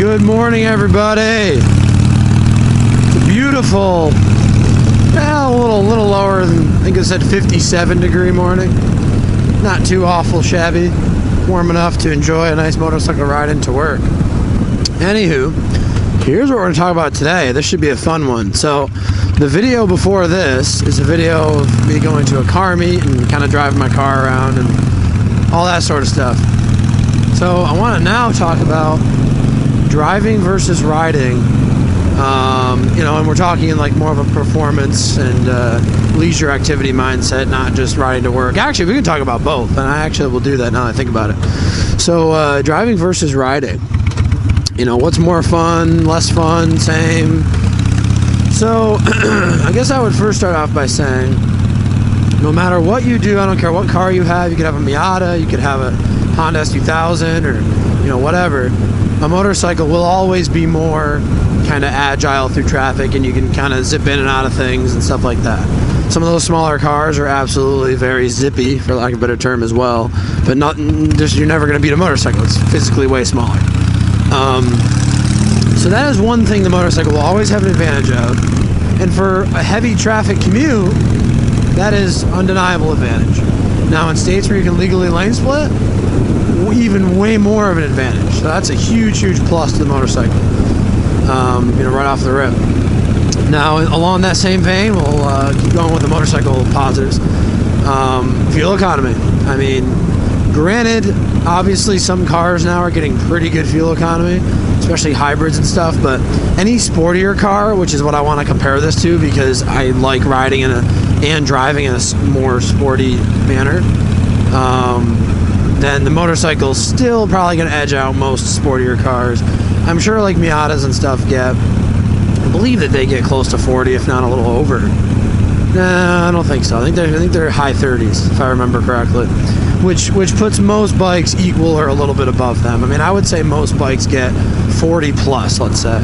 Good morning, everybody. It's a beautiful, a little lower than, I think it said 57 degree morning. Not too awful shabby. Warm enough to enjoy a nice motorcycle ride into work. Anywho, here's what we're going to talk about today. This should be a fun one. So, the video before this is a video of me going to a car meet and kind of driving my car around and all that sort of stuff. So, I want to now talk about driving versus riding. And we're talking in like more of a performance and leisure activity mindset, not just riding to work. Actually, we can talk about both, and I actually will do that now that I think about it. So, driving versus riding. What's more fun, less fun, same? So, I guess I would first start off by saying, no matter what you do, I don't care what car you have, you could have a Miata, you could have a Honda S2000, or, whatever. A motorcycle will always be more kind of agile through traffic, and you can kind of zip in and out of things and stuff like that. Some of those smaller cars are absolutely very zippy, for lack of a better term, as well. But you're never going to beat a motorcycle. It's physically way smaller. So that is one thing the motorcycle will always have an advantage of. And for a heavy traffic commute, that is undeniable advantage. Now, in states where you can legally lane split, even way more of an advantage. So that's a huge, huge plus to the motorcycle. Right off the rip. Now, along that same vein, we'll keep going with the motorcycle positives. Fuel economy. I mean, granted, obviously some cars now are getting pretty good fuel economy, especially hybrids and stuff, but any sportier car, which is what I want to compare this to because I like riding and driving in a more sporty manner, then the motorcycle's still probably going to edge out most sportier cars. I'm sure like Miatas and stuff I believe that they get close to 40, if not a little over. Nah, I don't think so. I think they're high 30s, if I remember correctly, which puts most bikes equal or a little bit above them. I mean, I would say most bikes get 40 plus, let's say,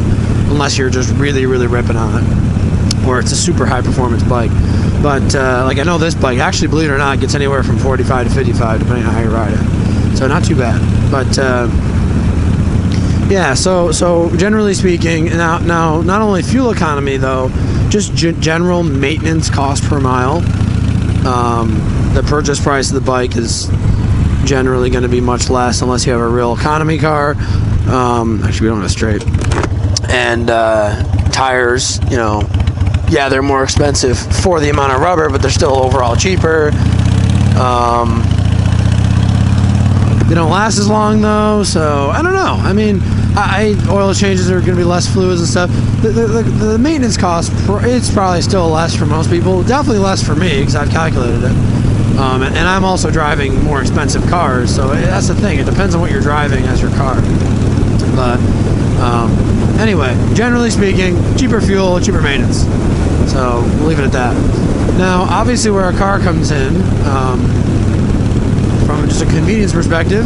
unless you're just really, really ripping on it, or it's a super high performance bike. But I know this bike, actually, believe it or not, gets anywhere from 45 to 55, depending on how you ride it. So not too bad. But so generally speaking, now not only fuel economy though, just general maintenance cost per mile. The purchase price of the bike is generally going to be much less unless you have a real economy car. Actually, we don't have a straight. And tires, they're more expensive for the amount of rubber, but they're still overall cheaper. They don't last as long though, so I don't know. I mean, oil changes are going to be less fluids and stuff. The maintenance cost, it's probably still less for most people. Definitely less for me because I've calculated it. And I'm also driving more expensive cars, so that's the thing. It depends on what you're driving as your car. But anyway, generally speaking, cheaper fuel, cheaper maintenance. So we'll leave it at that. Now, obviously, where a car comes in, from just a convenience perspective,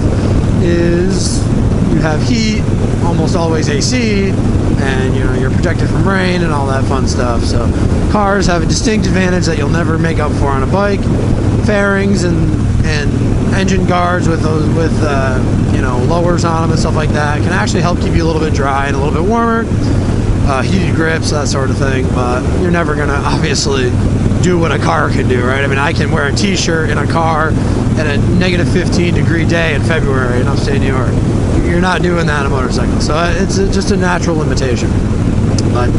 is you have heat, almost always AC, and you're protected from rain and all that fun stuff. So cars have a distinct advantage that you'll never make up for on a bike. Fairings and engine guards with lowers on them and stuff like that can actually help keep you a little bit dry and a little bit warmer. Heated grips, that sort of thing, but you're never gonna obviously do what a car can do, right? I mean, I can wear a t-shirt in a car at a negative 15 degree day in February in upstate New York. You're not doing that on a motorcycle, so it's just a natural limitation. But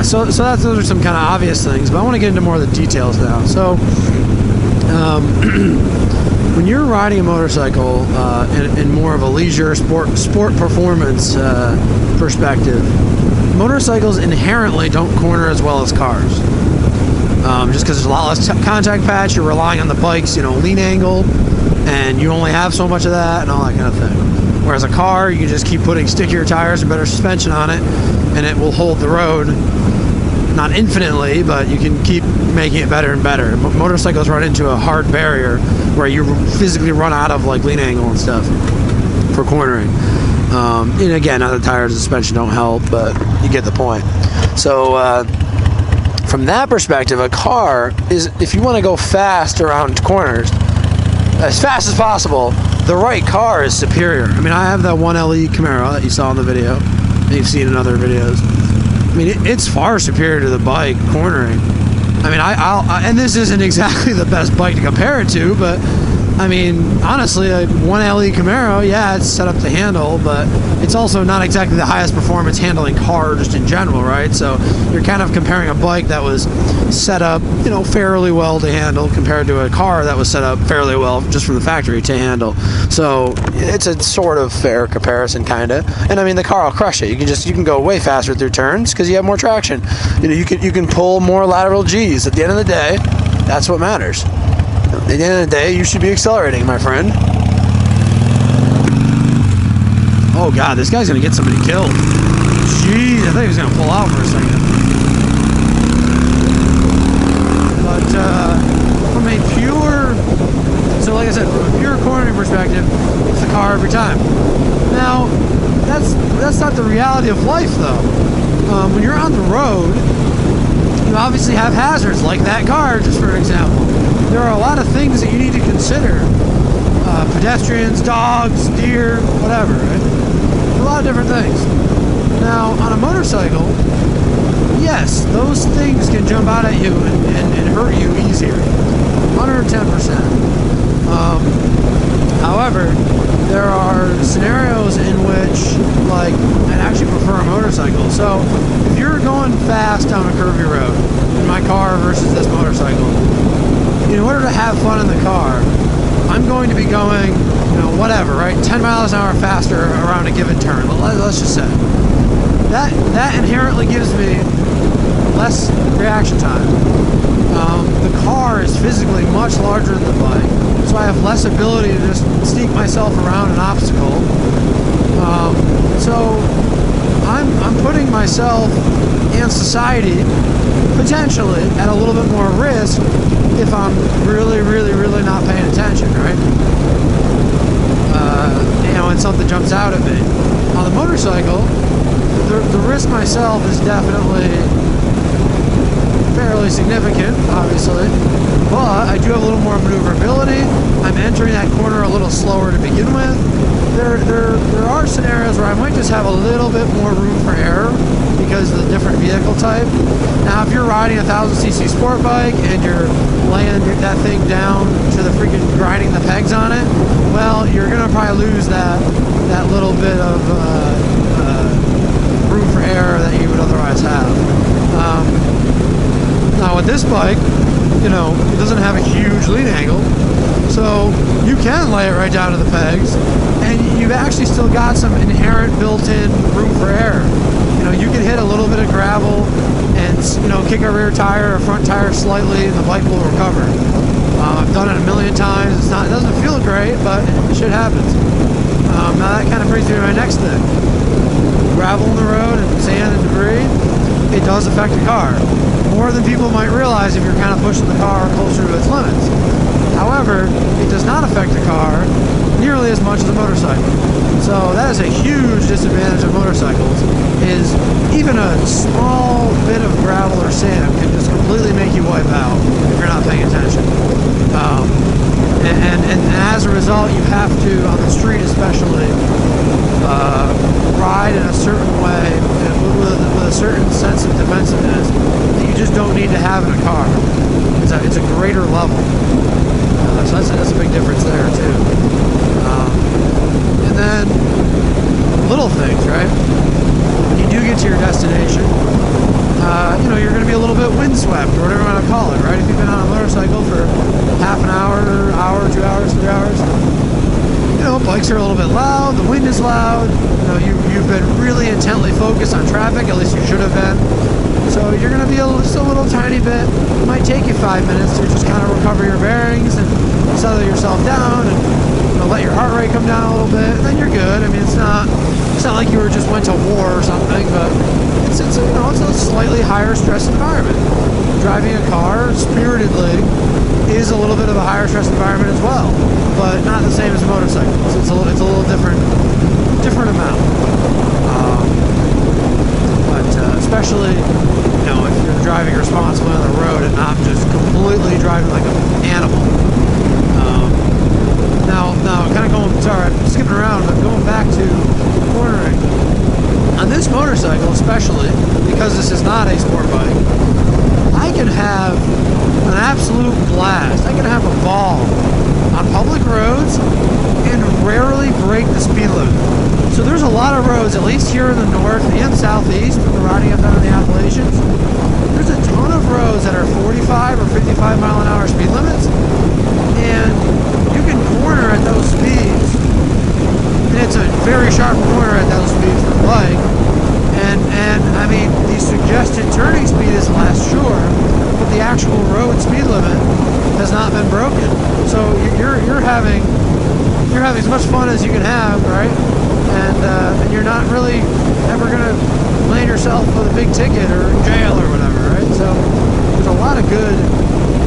so those are some kind of obvious things, but I want to get into more of the details now. So when you're riding a motorcycle in more of a leisure sport performance perspective, motorcycles inherently don't corner as well as cars. Just because there's a lot less contact patch, you're relying on the bike's lean angle, and you only have so much of that and all that kind of thing. Whereas a car, you can just keep putting stickier tires and better suspension on it, and it will hold the road. Not infinitely, but you can keep making it better and better. Motorcycles run into a hard barrier where you physically run out of lean angle and stuff for cornering. And again, other tires and suspension don't help, but you get the point. So from that perspective, a car is, if you want to go fast around corners, as fast as possible, the right car is superior. I mean, I have that 1LE Camaro that you saw in the video, and you've seen in other videos. I mean, it's far superior to the bike cornering. I mean, and this isn't exactly the best bike to compare it to, but I mean, honestly, a 1LE Camaro, yeah, it's set up to handle, but it's also not exactly the highest performance handling car just in general, right? So you're kind of comparing a bike that was set up, you know, fairly well to handle compared to a car that was set up fairly well just from the factory to handle. So it's a sort of fair comparison, kind of. And I mean, the car will crush it. You can go way faster through turns because you have more traction. You know, you can pull more lateral G's. At the end of the day, that's what matters. At the end of the day, you should be accelerating, my friend. Oh God, this guy's gonna get somebody killed. Jeez, I thought he was gonna pull out for a second. But from a pure, so like I said, from a pure cornering perspective, it's the car every time. Now, that's not the reality of life, though. When you're on the road, you obviously have hazards, like that car, just for example. There are a lot of things that you need to consider. Pedestrians, dogs, deer, whatever, right? A lot of different things. Now, on a motorcycle, yes, those things can jump out at you and hurt you easier. 110%. However, there are scenarios in which, like, I'd actually prefer a motorcycle. So, if you're going fast down a curvy road in my car versus this motorcycle, in order to have fun in the car, I'm going to be going, you know, whatever, right? 10 miles an hour faster around a given turn. Let's just say. That inherently gives me less reaction time. The car is physically much larger than the bike, so I have less ability to just sneak myself around an obstacle. So I'm putting myself and society potentially at a little bit more risk if I'm really, really, really not paying attention, right? You know, and something jumps out at me. On the motorcycle, the risk myself is definitely fairly significant, obviously, but I do have a little more maneuverability. I'm entering that corner a little slower to begin with. There are scenarios where I might just have a little bit more room for error because of the different vehicle type. Now, if you're riding a 1000cc sport bike and you're laying that thing down to the freaking grinding the pegs on it, well, you're gonna probably lose that little bit of room for error that you would otherwise have. Now with this bike, you know, it doesn't have a huge lean angle, so you can lay it right down to the pegs, and you've actually still got some inherent built-in room for error. You know, you can hit a little bit of gravel and, you know, kick a rear tire or front tire slightly, and the bike will recover. I've done it a million times. It doesn't feel great, but shit happens. Now that kind of brings me to my next thing. Gravel in the road and sand and debris, it does affect the car. More than people might realize if you're kind of pushing the car closer to its limits. However, it does not affect the car nearly as much as a motorcycle. So that is a huge disadvantage of motorcycles, is even a small bit of gravel or sand can just completely make you wipe out if you're not paying attention. And as a result, you have to, on the street especially, ride in a certain way with a certain sense of defensiveness that you just don't need to have in a car. It's a greater level. So that's a big difference there too. And then little things, right? When you do get to your destination, you know, you're going to be a little bit windswept or whatever you want to call it, right? If you've been on a motorcycle for half an hour, 2 hours, 3 hours, you know, bikes are a little bit loud, the wind is loud, you know, you've been really intently focused on traffic, at least you should have been. So you're going to be just a little tiny bit. It might take you 5 minutes to just kind of recover your bearings and settle yourself down and, you know, let your heart rate come down a little bit, and then you're good. I mean, it's not like you just went to war or something, but it's a slightly higher stress environment. Driving a car spiritedly is a little bit of a higher stress environment as well, but not the same as a motorcycle. So it's a little different amount. But especially, you know, if you're driving responsibly on the road and not just completely driving like an animal. especially, because this is not a sport bike, I can have an absolute blast. I can have a ball on public roads and rarely break the speed limit. So there's a lot of roads, at least here in the north and southeast, from the riding I've done in the Appalachians, there's a ton of roads that are 45 or 55 mile an hour speed limits, and you can corner at those speeds. And it's a very sharp corner at those speeds for the bike. And I mean, the suggested turning speed is less, sure, but the actual road speed limit has not been broken. So you're having as much fun as you can have, right? And you're not really ever gonna land yourself with a big ticket or jail or whatever, right? So there's a lot of good.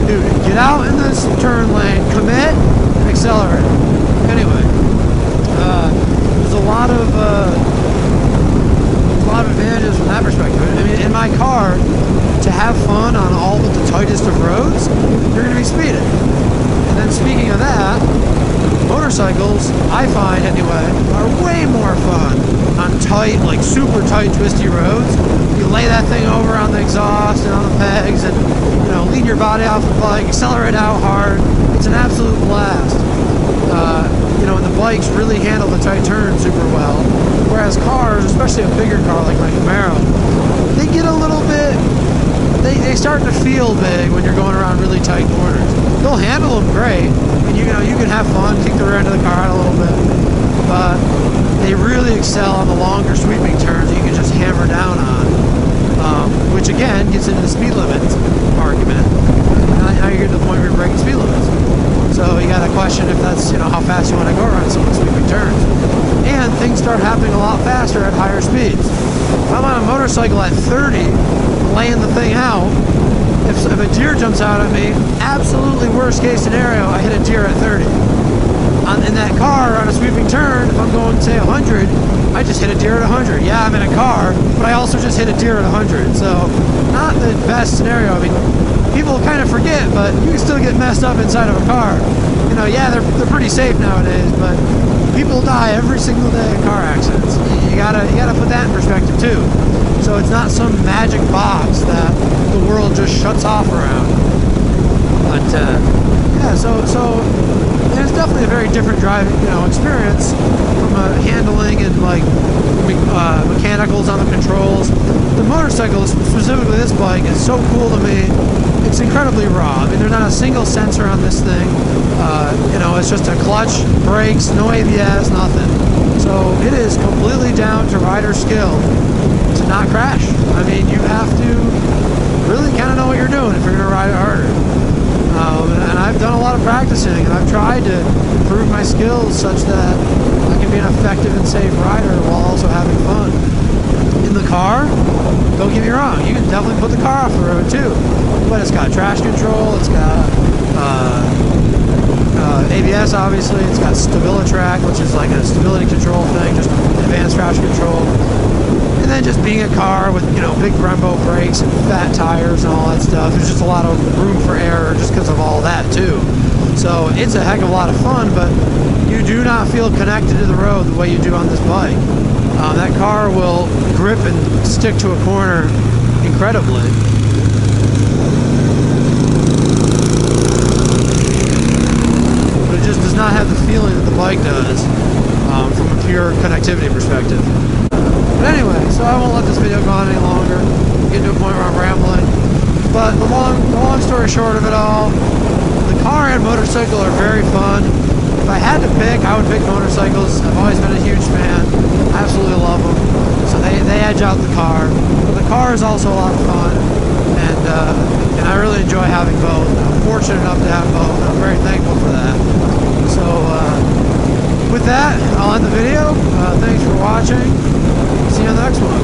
Dude, get out in this turn lane, commit, accelerate. Anyway, there's a lot of advantages from that perspective. I mean, in my car, to have fun on all but the tightest of roads, you're going to be speeding. And then speaking of that, motorcycles, I find anyway, are way more fun on tight, like super tight, twisty roads. You lay that thing over on the exhaust and on the pegs and, you know, lean your body off the bike, accelerate out hard. It's an absolute blast. You know, and the bikes really handle the tight turns super well. Whereas cars, especially a bigger car like my Camaro, they get a little bit, they start to feel big when you're going around really tight corners. They'll handle them great, and you know, you can have fun, kick the rear end of the car out a little bit, but they really excel on the longer sweeping turns that you can just hammer down on, which again gets into the speed limit argument. Now you get to the point where you're breaking speed limits. So you got to question if that's, you know, how fast you want to go around some of the sweeping turns. And things start happening a lot faster at higher speeds. If I'm on a motorcycle at 30, laying the thing out, if a deer jumps out at me, absolutely worst case scenario, I hit a deer at 30. In that car, on a sweeping turn, if I'm going, say, 100, I just hit a deer at 100. Yeah, I'm in a car, but I also just hit a deer at 100. So, not the best scenario. I mean, people kind of forget, but you can still get messed up inside of a car. You know, yeah, they're pretty safe nowadays, but people die every single day in car accidents. You gotta put that in perspective too. So it's not some magic box that the world just shuts off around. But yeah, so it's definitely a very different driving, you know, experience from handling and like mechanicals on the controls. The motorcycle, specifically this bike, is so cool to me. It's incredibly raw. I mean, there's not a single sensor on this thing. You know, it's just a clutch, brakes, no ABS, nothing. So it is completely down to rider skill to not crash. I mean, you have to really kind of know what you're doing if you're going to ride it harder. And I've done a lot of practicing, and I've tried to improve my skills such that I can be an effective and safe rider while also having fun. In the car, don't get me wrong, you can definitely put the car off the road too, but it's got traction control, it's got ABS, obviously, it's got StabiliTrak, which is like a stability control thing, just advanced traction control, and then just being a car with, you know, big Brembo brakes and fat tires and all that stuff. There's just a lot of room for error just because of all that too. So it's a heck of a lot of fun, but you do not feel connected to the road the way you do on this bike. That car will grip and stick to a corner incredibly. But it just does not have the feeling that the bike does from a pure connectivity perspective. But anyway, so I won't let this video go on any longer. Get to a point where I'm rambling. But the long story short of it all, the car and motorcycle are very fun. If I had to pick, I would pick motorcycles. I've always been a huge fan. I absolutely love them. So they edge out the car. But the car is also a lot of fun. And I really enjoy having both. I'm fortunate enough to have both. And I'm very thankful for that. So with that, I'll end the video. Thanks for watching. See you on the next one.